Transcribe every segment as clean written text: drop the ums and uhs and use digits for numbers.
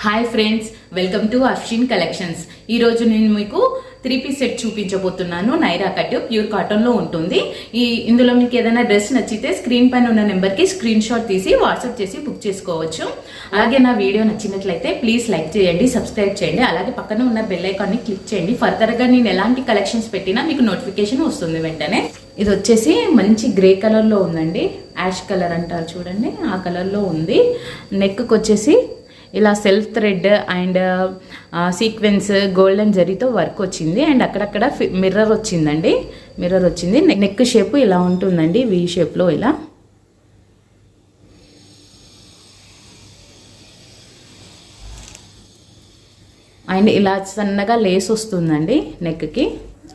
Hi friends, welcome to Afshin collections. ఈరోజు నేను మీకు 3 పీస్ సెట్ చూపించబోతున్నాను. నైరా కట్ ప్యూర్ కాటన్లో ఉంటుంది. ఇందులో మీకు ఏదైనా డ్రెస్ నచ్చితే స్క్రీన్ పైన ఉన్న నెంబర్కి స్క్రీన్ షాట్ తీసి వాట్సాప్ చేసి బుక్ చేసుకోవచ్చు. అలాగే నా వీడియో నచ్చినట్లయితే ప్లీజ్ లైక్ చేయండి, సబ్స్క్రైబ్ చేయండి. అలాగే పక్కన ఉన్న బెల్ ఐకాన్ని క్లిక్ చేయండి. ఫర్దర్గా నేను ఎలాంటి కలెక్షన్స్ పెట్టినా మీకు నోటిఫికేషన్ వస్తుంది వెంటనే. ఇది వచ్చేసి మంచి గ్రే కలర్లో ఉందండి. యాష్ కలర్ అంటారు చూడండి, ఆ కలర్లో ఉంది. నెక్కి వచ్చేసి ఇలా self thread and sequence golden జరీతో వర్క్ వచ్చింది. అండ్ అక్కడక్కడ మిర్రర్ వచ్చిందండి, మిర్రర్ వచ్చింది. నెక్ షేప్ ఇలా ఉంటుందండి, వి షేప్లో ఇలా. అండ్ ఇలా సన్నగా లేస్ వస్తుందండి నెక్కి.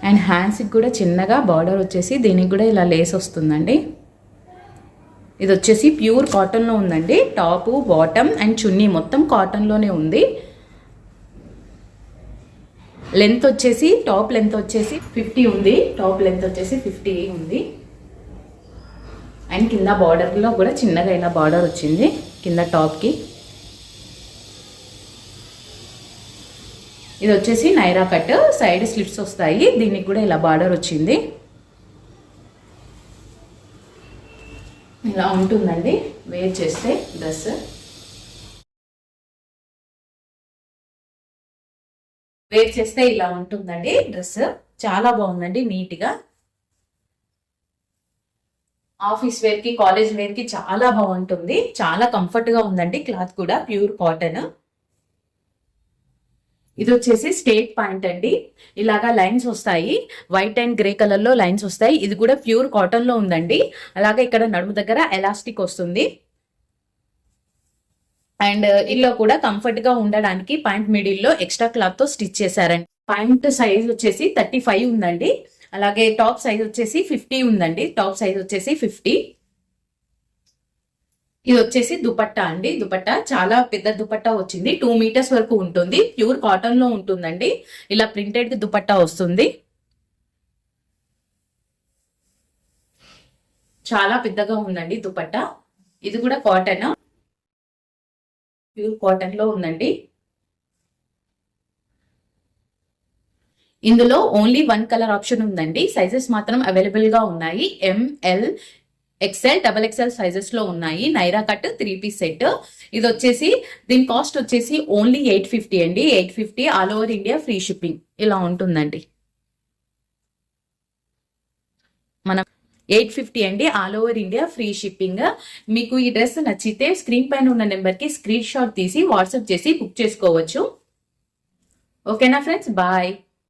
అండ్ హ్యాండ్స్కి కూడా చిన్నగా బార్డర్ వచ్చేసి దీనికి కూడా ఇలా లేస్ వస్తుందండి. ఇది వచ్చేసి ప్యూర్ కాటన్లో ఉందండి. టాపు, బాటమ్ అండ్ చున్నీ మొత్తం కాటన్లోనే ఉంది. లెంత్ వచ్చేసి టాప్ లెంత్ వచ్చేసి 50 ఉంది. టాప్ లెంత్ వచ్చేసి 50 ఉంది. అండ్ కింద బార్డర్లో కూడా చిన్నగా ఇలా బార్డర్ వచ్చింది కింద టాప్కి. ఇది వచ్చేసి నైరా కట్, సైడ్ స్లిట్స్ వస్తాయి. దీనికి కూడా ఇలా బార్డర్ వచ్చింది. ఇలా ఉంటుందండి వేర్ చేస్తే డ్రెస్. వేర్ చేస్తే ఇలా ఉంటుందండి డ్రెస్. చాలా బాగుందండి, నీట్గా. ఆఫీస్ వేర్కి, కాలేజ్ వేర్కి చాలా బాగుంటుంది. చాలా కంఫర్ట్గా ఉందండి. క్లాత్ కూడా ప్యూర్ కాటన్. ఇది వచ్చేసి స్టేట్ పాయింట్ అండి. ఇలాగా లైన్స్ వస్తాయి, వైట్ అండ్ గ్రే కలర్ లో లైన్స్ వస్తాయి. ఇది కూడా ప్యూర్ కాటన్ లో ఉందండి. అలాగే ఇక్కడ నడుము దగ్గర ఎలాస్టిక్ వస్తుంది. అండ్ ఇలా కూడా కంఫర్ట్ గా ఉండడానికి పాయింట్ మిడిల్ లో ఎక్స్ట్రా క్లాత్ తో స్టిచ్ చేశారండి. పాయింట్ సైజ్ వచ్చేసి 35 ఉందండి. అలాగే టాప్ సైజ్ వచ్చేసి 50 ఉందండి. టాప్ సైజ్ వచ్చేసి 50. ఇది వచ్చేసి దుపట్టా అండి. దుపట్టా చాలా పెద్ద దుపట్టా వచ్చింది, 2 మీటర్స్ వరకు ఉంటుంది. ప్యూర్ కాటన్ లో ఉంటుందండి. ఇలా ప్రింటెడ్ దుపట్టా వస్తుంది. చాలా పెద్దగా ఉందండి దుపట్టా. ఇది కూడా కాటన్, ప్యూర్ కాటన్ లో ఉందండి. ఇందులో ఓన్లీ 1 కలర్ ఆప్షన్ ఉందండి. సైజెస్ మాత్రం అవైలబుల్ గా ఉన్నాయి. ML, XL, XXL సైజెస్ లో ఉన్నాయి. Naira cut 3 piece set. ఇది వచ్చేసి దీని కాస్ట్ వచ్చేసి ఓన్లీ 850 అండి. 850 all over India free shipping. ఇలా ఉంటుందండి. మనం 850 అండి, all over India free shipping. మీకు ఈ డ్రెస్ నచ్చితే స్క్రీన్ పైన ఉన్న నెంబర్కి స్క్రీన్ షాట్ తీసి వాట్సాప్ చేసి బుక్ చేసుకోవచ్చు. ఓకేనా ఫ్రెండ్స్, బాయ్.